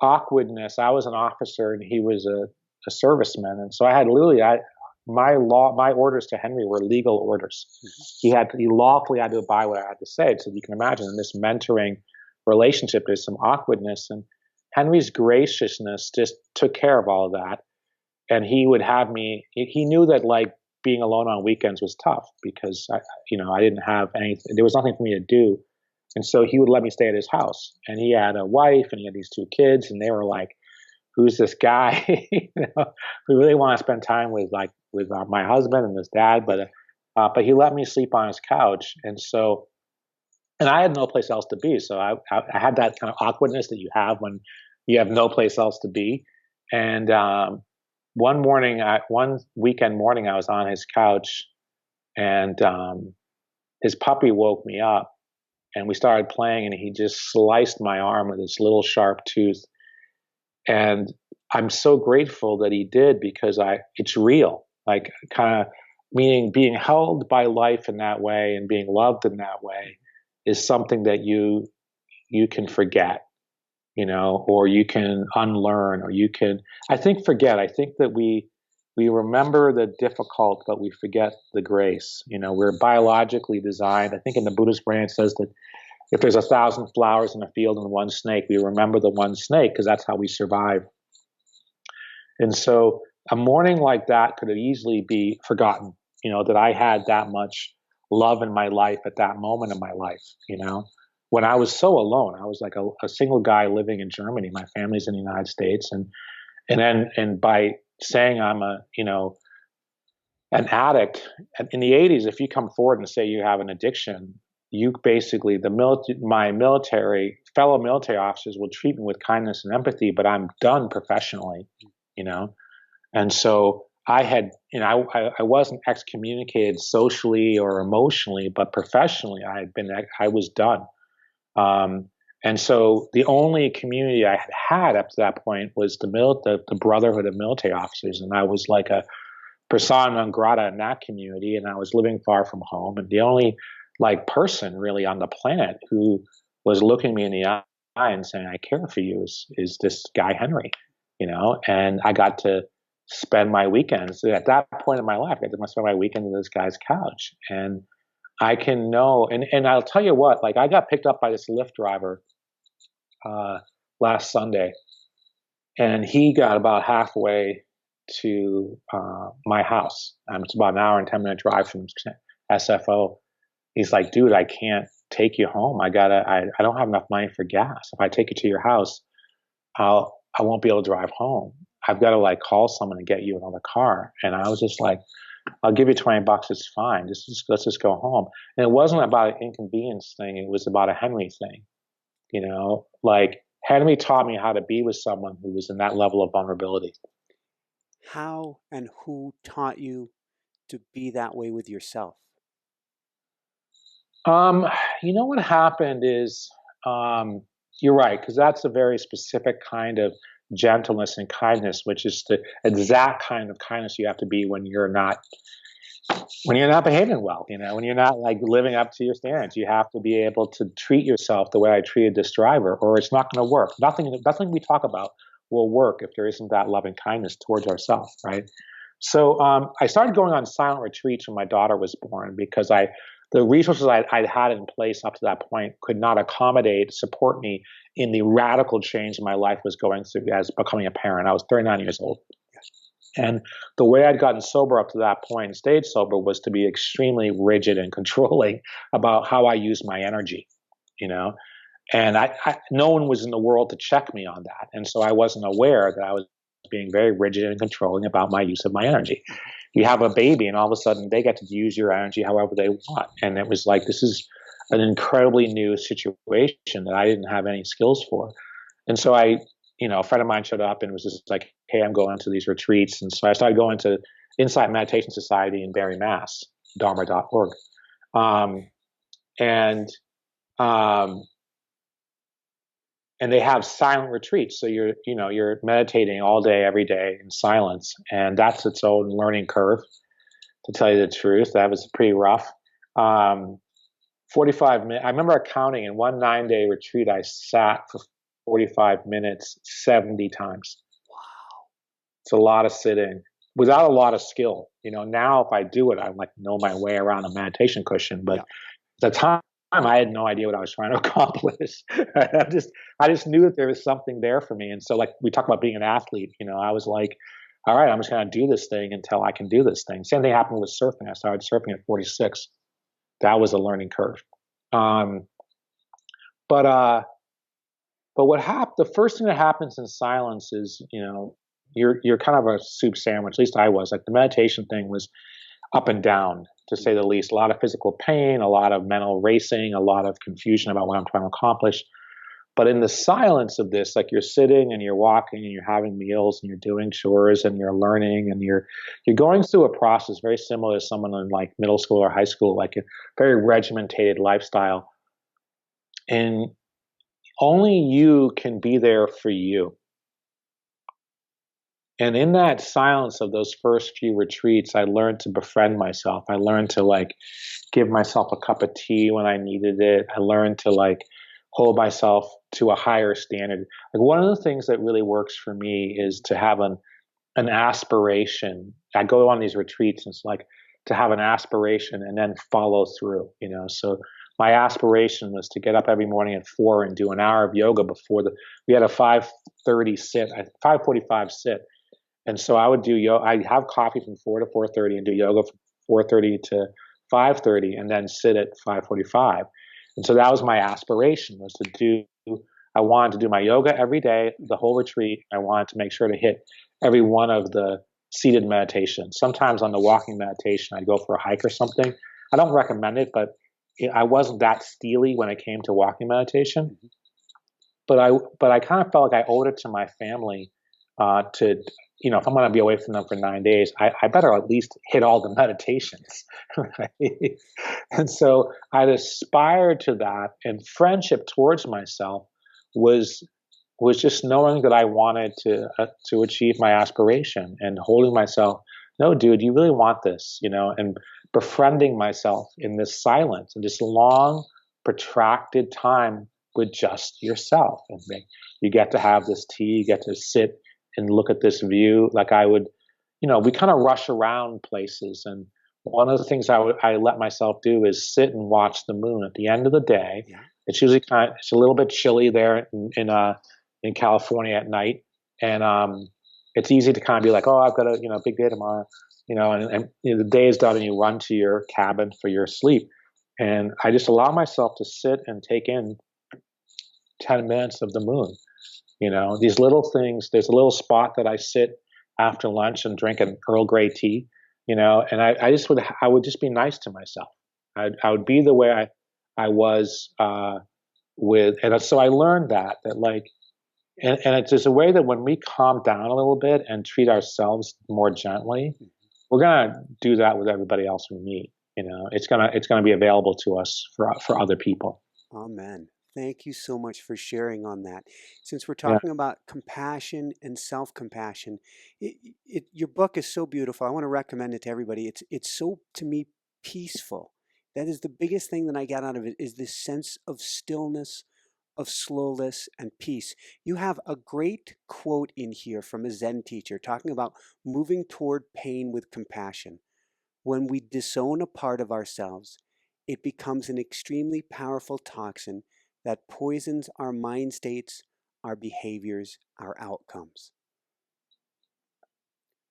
awkwardness. I was an officer and he was a serviceman. And so I had literally, my orders to Henry were legal orders. He lawfully had to abide what I had to say. So you can imagine in this mentoring relationship, there's some awkwardness, and Henry's graciousness just took care of all of that. And he would have me, he knew that like being alone on weekends was tough because I didn't have anything, there was nothing for me to do. And so he would let me stay at his house, and he had a wife and he had these 2 kids, and they were like, who's this guy? We really want to spend time with my husband and his dad, but he let me sleep on his couch. And I had no place else to be. So I had that kind of awkwardness that you have when you have no place else to be. And one weekend morning, I was on his couch, and his puppy woke me up, and we started playing, and he just sliced my arm with his little sharp tooth. And I'm so grateful that he did, because it's real, like kind of meaning being held by life in that way and being loved in that way is something that you can forget, or you can unlearn, or you can, I think, forget. I think that we remember the difficult, but we forget the grace. We're biologically designed. I think in the Buddhist brain it says that if there's 1,000 flowers in a field and one snake, we remember the one snake because that's how we survive. And so a morning like that could have easily be forgotten, that I had that much love in my life at that moment in my life, when I was so alone. I was like a single guy living in Germany. My family's in the United States. And by saying I'm an addict in the 80s, if you come forward and say you have an addiction, you basically, my fellow military officers will treat me with kindness and empathy, but I'm done professionally, And so I wasn't excommunicated socially or emotionally, but professionally I was done. And so the only community I had up to that point was the Brotherhood of Military Officers, and I was like a persona non grata in that community, and I was living far from home, and the only like person really on the planet who was looking me in the eye and saying, I care for you is this guy, Henry, and I got to spend my weekends at that point in my life. I got to spend my weekend on this guy's couch, and I can know, and I'll tell you what, like I got picked up by this Lyft driver last Sunday, and he got about halfway to my house. It's about an hour and 10-minute drive from SFO. He's like, dude, I can't take you home. I don't have enough money for gas. If I take you to your house, I won't be able to drive home. I've got to like call someone and get you another car. And I was just like, I'll give you $20. It's fine. Let's just go home. And it wasn't about an inconvenience thing. It was about a Henry thing. Like Henry taught me how to be with someone who was in that level of vulnerability. How and who taught you to be that way with yourself? What happened is, you're right, because that's a very specific kind of gentleness and kindness, which is the exact kind of kindness you have to be when you're not behaving well, when you're not like living up to your standards. You have to be able to treat yourself the way I treated this driver, or it's not going to work. Nothing we talk about will work if there isn't that loving kindness towards ourselves, right? So I started going on silent retreats when my daughter was born, because the resources I'd had in place up to that point could not support me in the radical change my life was going through as becoming a parent. I was 39 years old. And the way I'd gotten sober up to that point and stayed sober was to be extremely rigid and controlling about how I used my energy, And no one was in the world to check me on that. And so I wasn't aware that I was being very rigid and controlling about my use of my energy. You have a baby and all of a sudden they get to use your energy however they want. And it was like, this is an incredibly new situation that I didn't have any skills for. And so a friend of mine showed up and was just like, hey, I'm going to these retreats. And so I started going to Insight Meditation Society in Barre, Mass, dharma.org. And they have silent retreats. So you're meditating all day, every day in silence. And that's its own learning curve, to tell you the truth. That was pretty rough. 45 minutes. I remember counting in one 9-day retreat, I sat for 45 minutes, 70 times. Wow. It's a lot of sitting without a lot of skill. Now if I do it, I know my way around a meditation cushion. But at the time, I had no idea what I was trying to accomplish. I just knew that there was something there for me. And so, like we talk about being an athlete, I was like, all right, I'm just going to do this thing until I can do this thing. Same thing happened with surfing. I started surfing at 46. That was a learning curve. But what happened? The first thing that happens in silence is, you're kind of a soup sandwich. At least I was. Like the meditation thing was up and down, to say the least. A lot of physical pain, a lot of mental racing, a lot of confusion about what I'm trying to accomplish. But in the silence of this, like you're sitting and you're walking and you're having meals and you're doing chores and you're learning and you're going through a process very similar to someone in like middle school or high school, like a very regimented lifestyle. And only you can be there for you. And in that silence of those first few retreats, I learned to befriend myself. I learned to like give myself a cup of tea when I needed it. I learned to like hold myself to a higher standard. Like one of the things that really works for me is to have an aspiration. I go on these retreats and it's like to have an aspiration and then follow through, So my aspiration was to get up every morning at 4 and do an hour of yoga before we had a 5:30 sit, 5:45 sit. And so I would do yoga. I'd have coffee from 4 to 4:30 and do yoga from 4:30 to 5:30 and then sit at 5:45. And so that was my aspiration, was to do, I wanted to do my yoga every day, the whole retreat. I wanted to make sure to hit every one of the seated meditations. Sometimes on the walking meditation, I'd go for a hike or something. I don't recommend it, but I wasn't that steely when it came to walking meditation. But I kind of felt like I owed it to my family to, if I'm going to be away from them for 9 days, I better at least hit all the meditations. Right? And so I'd aspired to that, and friendship towards myself was just knowing that I wanted to achieve my aspiration and holding myself. No, dude, you really want this, and befriending myself in this silence and this long, protracted time with just yourself. And you get to have this tea, you get to sit and look at this view. Like I would, we kind of rush around places. And one of the things I let myself do is sit and watch the moon at the end of the day. Yeah. It's usually it's a little bit chilly there in California at night. And it's easy to kind of be like, oh, I've got a big day tomorrow, and the day is done and you run to your cabin for your sleep. And I just allow myself to sit and take in 10 minutes of the moon. These little things. There's a little spot that I sit after lunch and drink an Earl Grey tea, and I would just be nice to myself. I would be the way I was and so I learned that like, and it's just a way that when we calm down a little bit and treat ourselves more gently, we're gonna do that with everybody else we meet. It's gonna be available to us for other people. Amen. Thank you so much for sharing on that. Since we're talking about compassion and self-compassion, your book is so beautiful. I want to recommend it to everybody. It's so, to me, peaceful. That is the biggest thing that I got out of it, is this sense of stillness, of slowness and peace. You have a great quote in here from a Zen teacher talking about moving toward pain with compassion. When we disown a part of ourselves, it becomes an extremely powerful toxin that poisons our mind states, our behaviors, our outcomes.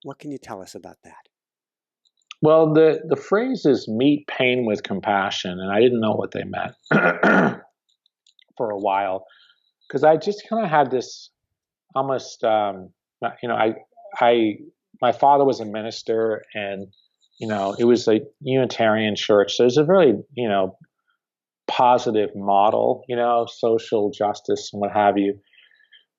What can you tell us about that? Well, the phrase is meet pain with compassion, and I didn't know what they meant. for a while, because I just kind of had this almost, my father was a minister, and it was a Unitarian church, so it was a really positive model, social justice and what have you.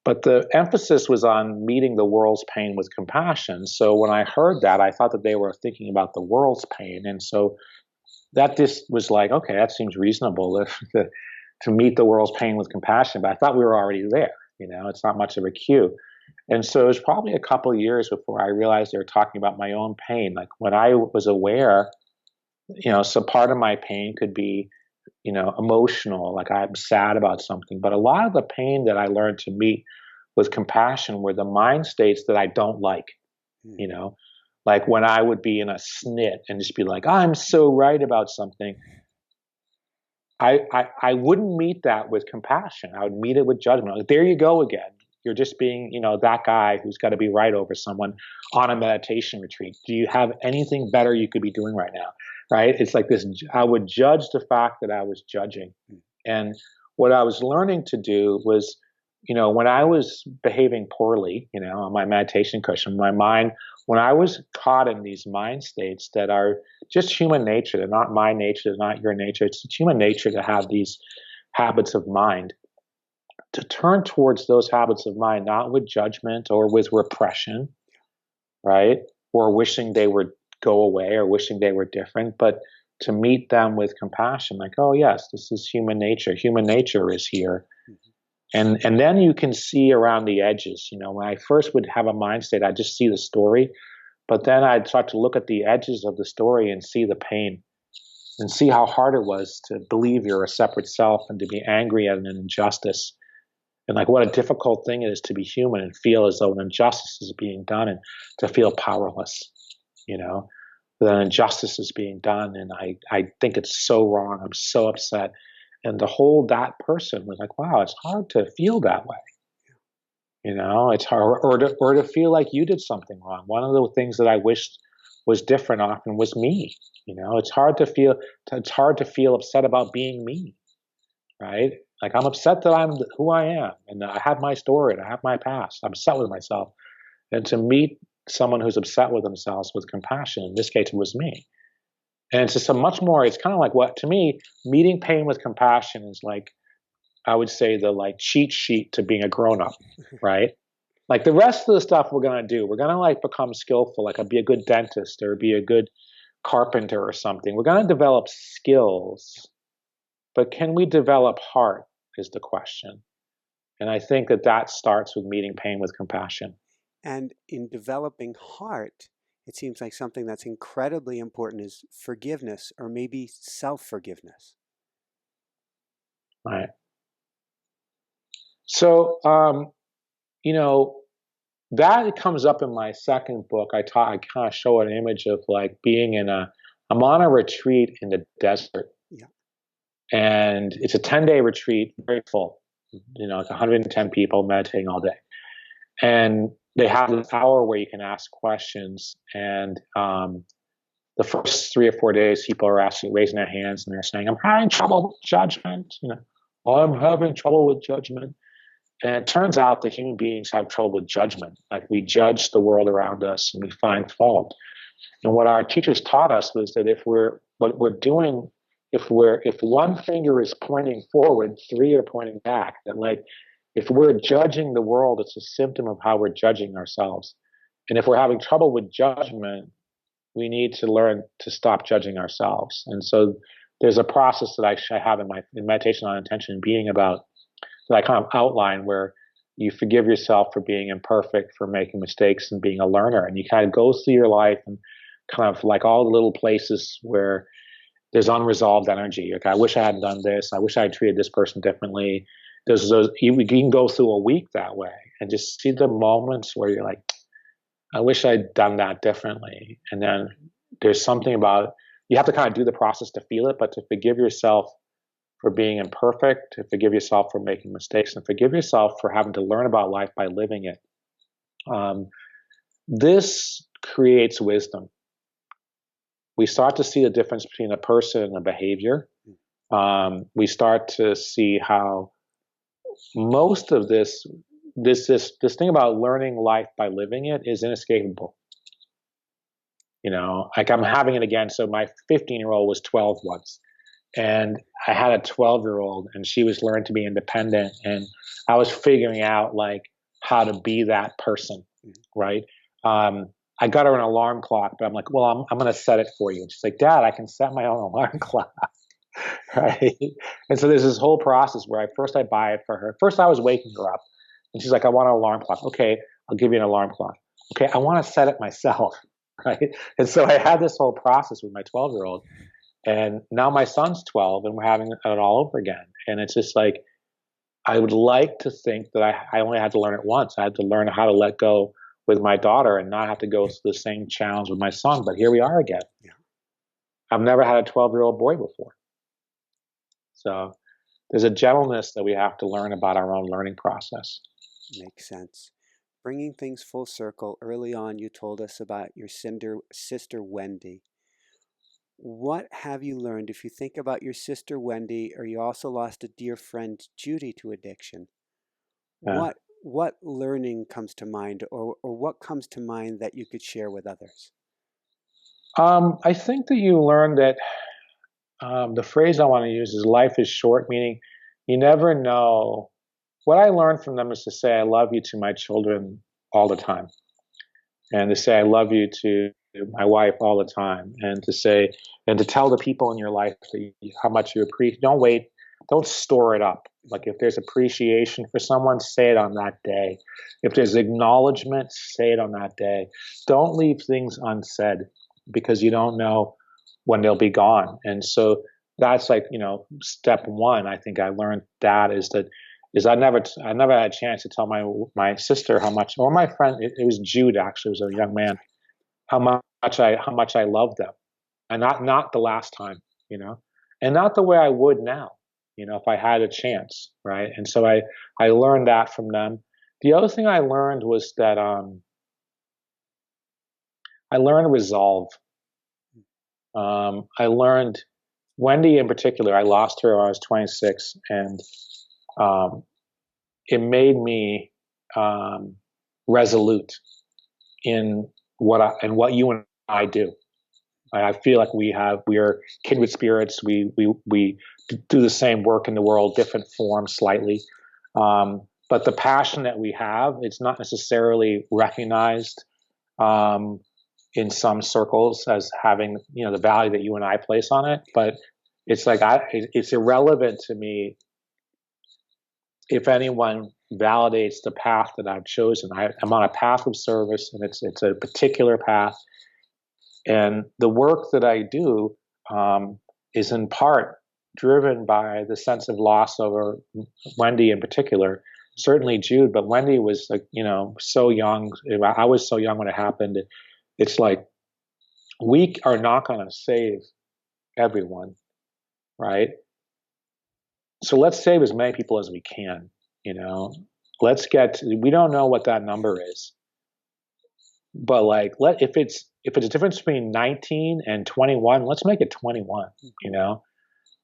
But the emphasis was on meeting the world's pain with compassion. So when I heard that, I thought that they were thinking about the world's pain, and so that just was like, okay, that seems reasonable to meet the world's pain with compassion. But I thought we were already there. It's not much of a cue. And so it was probably a couple of years before I realized they were talking about my own pain. Like when I was aware, so part of my pain could be, emotional, like I'm sad about something. But a lot of the pain that I learned to meet with compassion were the mind states that I don't like, like when I would be in a snit and just be like, I'm so right about something. I wouldn't meet that with compassion. I would meet it with judgment. Like, there you go again. You're just being, that guy who's got to be right over someone on a meditation retreat. Do you have anything better you could be doing right now? Right? It's like this. I would judge the fact that I was judging. And what I was learning to do was, when I was behaving poorly, on my meditation cushion, my mind, when I was caught in these mind states that are just human nature, they're not my nature, they're not your nature, it's human nature to have these habits of mind, to turn towards those habits of mind, not with judgment or with repression, right? Or wishing they would go away or wishing they were different, but to meet them with compassion, like, oh yes, this is human nature. Human nature is here. And then you can see around the edges. When I first would have a mind state, I'd just see the story, but then I'd start to look at the edges of the story and see the pain and see how hard it was to believe you're a separate self and to be angry at an injustice. And like what a difficult thing it is to be human and feel as though an injustice is being done and to feel powerless, that an injustice is being done. And I think it's so wrong. I'm so upset. And to hold that person was like, wow, it's hard to feel that way. It's hard, or to feel like you did something wrong. One of the things that I wished was different often was me. It's hard to feel upset about being me, right? Like I'm upset that I'm who I am, and I have my story, and I have my past. I'm upset with myself, and to meet someone who's upset with themselves with compassion, in this case, it was me. And it's just it's kind of like what, to me, meeting pain with compassion is like, I would say the cheat sheet to being a grown-up, right? Like the rest of the stuff we're going to do, we're going to become skillful, be a good dentist or be a good carpenter or something. We're going to develop skills, but can we develop heart is the question. And I think that starts with meeting pain with compassion. And in developing heart, it seems like something that's incredibly important is forgiveness, or maybe self-forgiveness. Right. So, that comes up in my second book. I kind of show an image of being I'm on a retreat in the desert. Yeah. And it's a 10-day retreat, very full, like 110 people meditating all day. And they have this hour where you can ask questions. And the first 3 or 4 days, people are raising their hands, and they're saying, I'm having trouble with judgment. I'm having trouble with judgment. And it turns out that human beings have trouble with judgment. Like we judge the world around us and we find fault. And what our teachers taught us was that if one finger is pointing forward, 3 are pointing back. That if we're judging the world, it's a symptom of how we're judging ourselves. And if we're having trouble with judgment, we need to learn to stop judging ourselves. And so there's a process that I have in meditation on intention and being about, that I kind of outline, where you forgive yourself for being imperfect, for making mistakes, and being a learner. And you kind of go through your life and kind of all the little places where there's unresolved energy. I wish I hadn't done this. I wish I had treated this person differently. You can go through a week that way and just see the moments where you're like, I wish I'd done that differently. And then there's something about, you have to kind of do the process to feel it, but to forgive yourself for being imperfect, to forgive yourself for making mistakes, and forgive yourself for having to learn about life by living it. This creates wisdom. We start to see the difference between a person and a behavior. We start to see how most of this thing about learning life by living it is inescapable. Like I'm having it again. So my 15-year-old was 12 once, and I had a 12-year-old, and she was learning to be independent, and I was figuring out like how to be that person, right? I got her an alarm clock, but I'm like, well, I'm going to set it for you. And she's like, Dad, I can set my own alarm clock. Right. And so there's this whole process where I buy it for her. First, I was waking her up, and she's like, I want an alarm clock. Okay, I'll give you an alarm clock. Okay, I want to set it myself. Right. And so I had this whole process with my 12-year-old, and now my son's 12, and we're having it all over again. And it's just like, I would like to think that I only had to learn it once. I had to learn how to let go with my daughter and not have to go through the same challenge with my son. But here we are again. Yeah. I've never had a 12-year-old boy before. So there's a gentleness that we have to learn about our own learning process. Makes sense. Bringing things full circle, early on you told us about your sister Wendy. What have you learned? If you think about your sister Wendy, or you also lost a dear friend Judy to addiction, yeah. What learning comes to mind, or what comes to mind that you could share with others? I think that you learn that the phrase I want to use is life is short, meaning you never know. What I learned from them is to say I love you to my children all the time, and to say I love you to my wife all the time, and to say and to tell the people in your life how much you appreciate. Don't wait. Don't store it up. Like if there's appreciation for someone, say it on that day. If there's acknowledgement, say it on that day. Don't leave things unsaid because you don't know when they'll be gone. And so that's like, step one. I think I learned that is I never had a chance to tell my sister how much, or my friend, it was Jude actually, was a young man, how much I loved them, and not the last time, and not the way I would now, if I had a chance, right? And so I learned that from them. The other thing I learned was that I learned resolve. I learned Wendy in particular. I lost her when I was 26, and it made me resolute in what you and I do. I feel like we are kindred spirits. We do the same work in the world, different forms slightly. But the passion that we have, it's not necessarily recognized in some circles as having, the value that you and I place on it. But it's like it's irrelevant to me if anyone validates the path that I've chosen. I'm on a path of service, and it's a particular path. And the work that I do is in part driven by the sense of loss over Wendy in particular. Certainly Jude, but Wendy was like, so young. I was so young when it happened. It's like, we are not going to save everyone, right? So let's save as many people as we can, we don't know what that number is. But like, if it's a difference between 19 and 21, let's make it 21,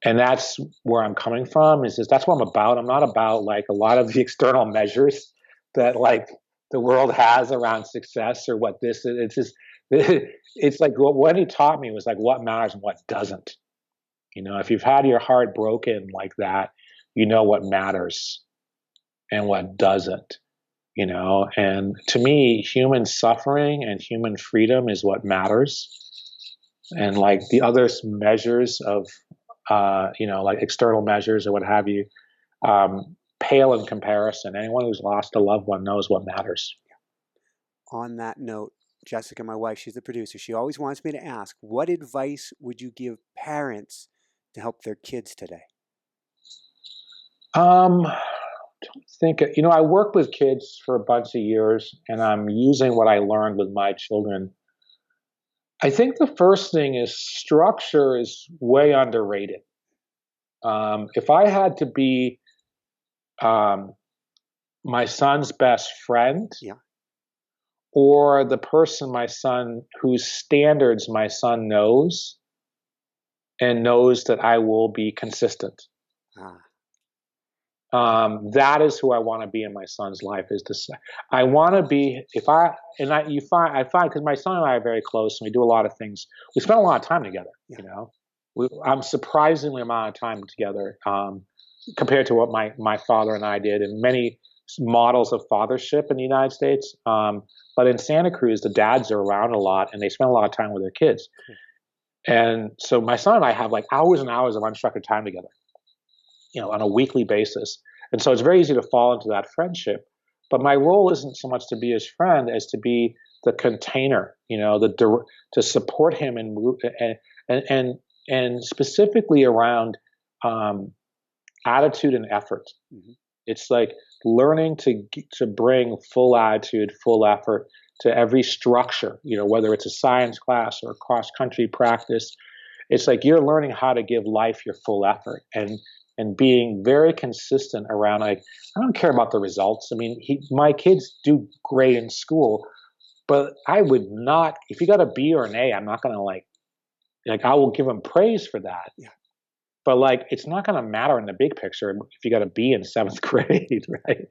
And that's where I'm coming from, that's what I'm about. I'm not about like a lot of the external measures that like the world has around success or what this is. It's just, it's like what he taught me was like what matters and what doesn't. If you've had your heart broken like that, what matters and what doesn't. And to me, human suffering and human freedom is what matters. And like the other measures of, like external measures or what have you, pale in comparison. Anyone who's lost a loved one knows what matters. On that note, Jessica, my wife, she's the producer. She always wants me to ask, what advice would you give parents to help their kids today? Don't think, I worked with kids for a bunch of years, and I'm using what I learned with my children. I think the first thing is structure is way underrated. If I had to be my son's best friend, yeah, or the person whose standards my son knows, and knows that I will be consistent. That is who I want to be in my son's life. Is to say, I want to be, I find, because my son and I are very close and we do a lot of things. We spend a lot of time together, Yeah. you know, I'm surprisingly amount of time together, compared to what my father and I did, and many models of fathership in the United States. But in Santa Cruz, the dads are around a lot and they spend a lot of time with their kids. Cool. And so my son and I have like hours and hours of unstructured time together, you know, on a weekly basis. And so it's very easy to fall into that friendship. But my role isn't so much to be his friend as to be the container, you know, to support him and specifically around attitude and effort. Mm-hmm. It's like learning to bring full attitude, full effort to every structure, you know, whether it's a science class or a cross country practice. It's like you're learning how to give life your full effort and being very consistent around, like, I don't care about the results. I mean, my kids do great in school, but I would not, if you got a B or an A, I'm not going to like I will give them praise for that. Yeah. But like, it's not going to matter in the big picture if you got a B in 7th grade, right?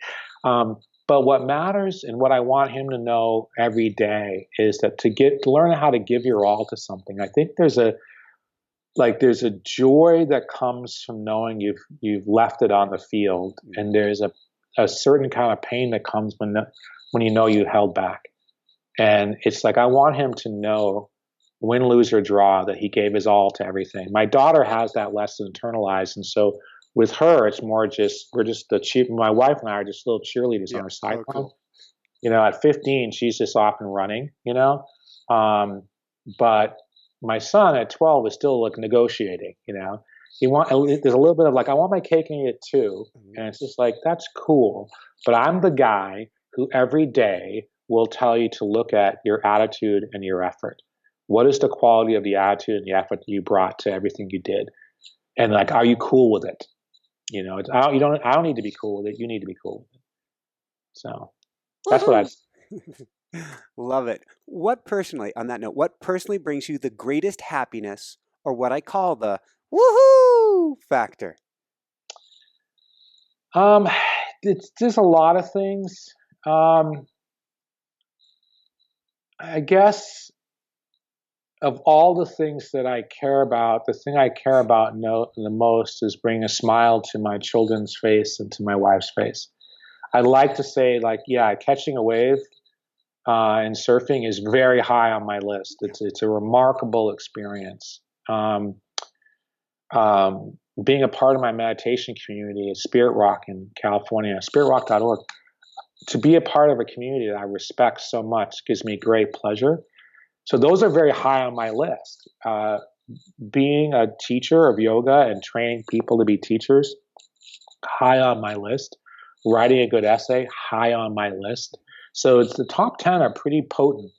But what matters and what I want him to know every day is that to learn how to give your all to something. I think there's a joy that comes from knowing you've left it on the field, and there's a certain kind of pain that comes when you know you held back. And it's like, I want him to know, win, lose, or draw, that he gave his all to everything. My daughter has that lesson internalized, and so with her, it's more just my wife and I are just little cheerleaders on our sideline. Cool. You know, at 15, she's just off and running. You know, but my son at 12 is still like negotiating. You know, there's a little bit of like, I want my cake and eat it too, and it's just like, that's cool. But I'm the guy who every day will tell you to look at your attitude and your effort. What is the quality of the attitude and the effort that you brought to everything you did? And like, are you cool with it? You know, I don't need to be cool with it. You need to be cool with it. So that's what I love it. On that note, what personally brings you the greatest happiness, or what I call the woohoo factor? There's a lot of things. I guess of all the things that I care about, the thing I care about the most is bringing a smile to my children's face and to my wife's face. I like to say, like, yeah, catching a wave and surfing is very high on my list. It's a remarkable experience. Being a part of my meditation community at Spirit Rock in California, spiritrock.org, to be a part of a community that I respect so much gives me great pleasure. So those are very high on my list. Being a teacher of yoga and training people to be teachers, high on my list. Writing a good essay, high on my list. So it's the top 10 are pretty potent.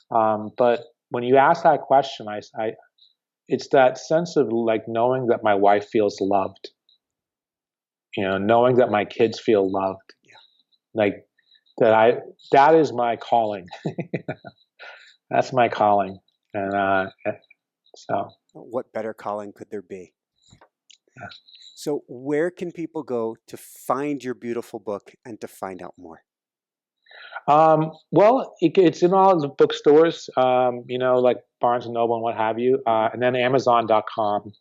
But when you ask that question, it's that sense of like knowing that my wife feels loved. You know, knowing that my kids feel loved. Yeah. Like that is my calling. That's my calling. And so. What better calling could there be? Yeah. So where can people go to find your beautiful book and to find out more? Well, it's in all the bookstores, you know, like Barnes & Noble and what have you. And then Amazon.com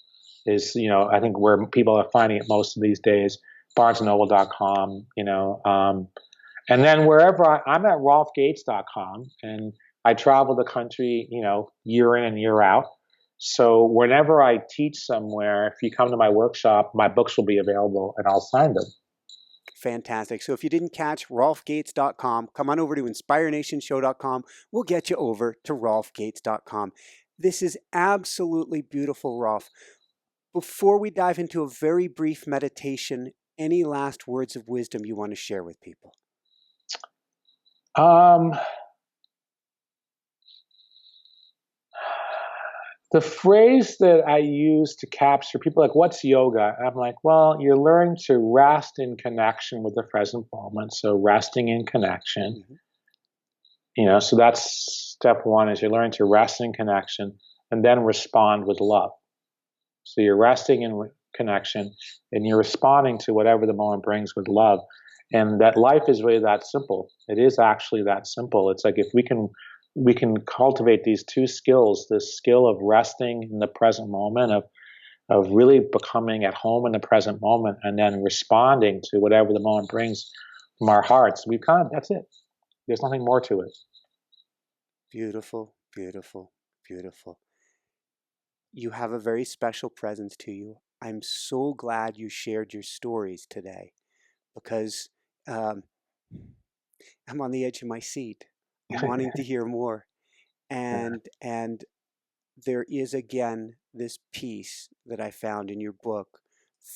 is, you know, I think where people are finding it most of these days. BarnesandNoble.com, you know. And then wherever I'm at RolfGates.com, and I travel the country, you know, year in and year out. So whenever I teach somewhere, if you come to my workshop, my books will be available and I'll sign them. Fantastic. So if you didn't catch RolfGates.com, come on over to InspireNationShow.com. We'll get you over to RolfGates.com. This is absolutely beautiful, Rolf. Before we dive into a very brief meditation, any last words of wisdom you want to share with people? The phrase that I use to capture people like, what's yoga? I'm like, well, you're learning to rest in connection with the present moment. So resting in connection, mm-hmm. You know, so that's step one, is you're learning to rest in connection and then respond with love. So you're resting connection, and you're responding to whatever the moment brings with love. And that life is really that simple. It is actually that simple. It's like if we can cultivate these two skills, this skill of resting in the present moment, of really becoming at home in the present moment, and then responding to whatever the moment brings from our hearts. That's it. There's nothing more to it. Beautiful, beautiful, beautiful. You have a very special presence to you. I'm so glad you shared your stories today, because I'm on the edge of my seat. I'm wanting to hear more. And there is again this piece that I found in your book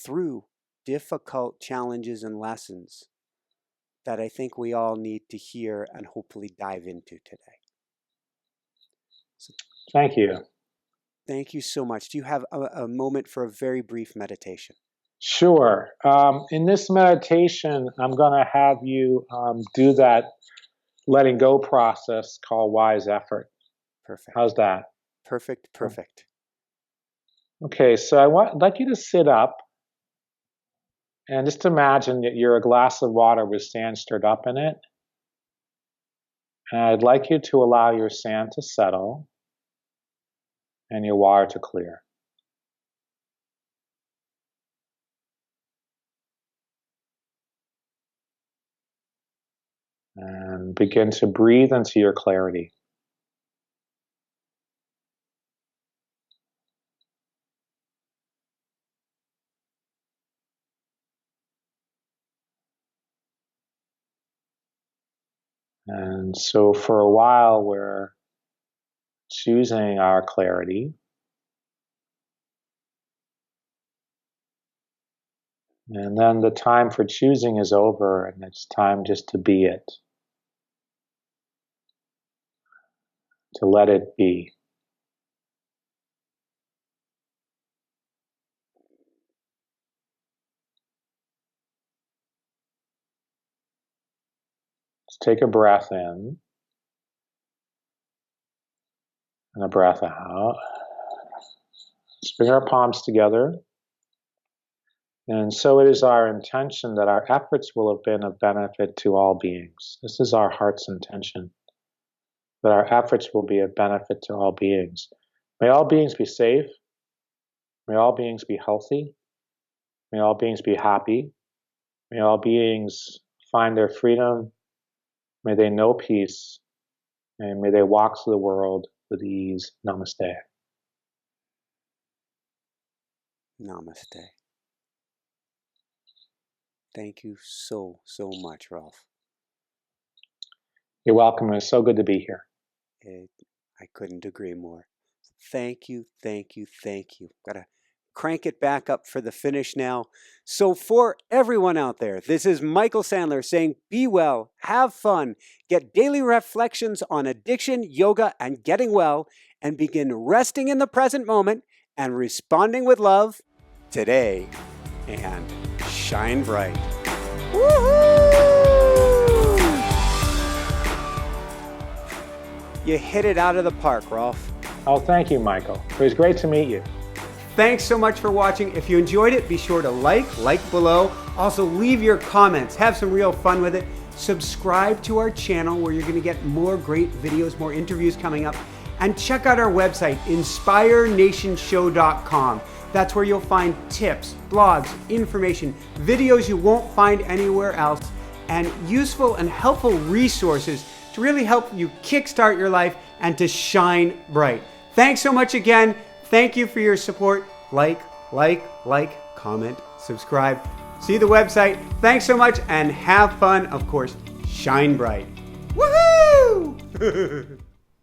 through difficult challenges and lessons that I think we all need to hear and hopefully dive into today. So, thank you. Thank you so much. Do you have a moment for a very brief meditation? Sure. In this meditation, I'm going to have you do that letting go process called wise effort. Perfect. How's that? Perfect, perfect. Okay, so I'd like you to sit up and just imagine that you're a glass of water with sand stirred up in it. And I'd like you to allow your sand to settle and your water to clear. And begin to breathe into your clarity. And so for a while, we're choosing our clarity. And then the time for choosing is over, and it's time just to be it. To let it be. Let's take a breath in and a breath out. Let's bring our palms together. And so it is our intention that our efforts will have been of benefit to all beings. This is our heart's intention, that our efforts will be of benefit to all beings. May all beings be safe. May all beings be healthy. May all beings be happy. May all beings find their freedom. May they know peace. And may they walk through the world with ease. Namaste. Namaste. Thank you so, so much, Rolf. You're welcome. It's so good to be here. I couldn't agree more. Thank you, thank you, thank you. Got to crank it back up for the finish now. So for everyone out there, this is Michael Sandler saying, be well, have fun, get daily reflections on addiction, yoga, and getting well, and begin resting in the present moment and responding with love today, and shine bright. Woohoo! You hit it out of the park, Rolf. Oh, thank you, Michael. It was great to meet you. Thanks so much for watching. If you enjoyed it, be sure to like below. Also, leave your comments. Have some real fun with it. Subscribe to our channel where you're going to get more great videos, more interviews coming up. And check out our website, inspirenationshow.com. That's where you'll find tips, blogs, information, videos you won't find anywhere else, and useful and helpful resources to really help you kickstart your life and to shine bright. Thanks so much again. Thank you for your support. Like, comment, subscribe. See the website. Thanks so much and have fun. Of course, shine bright. Woohoo!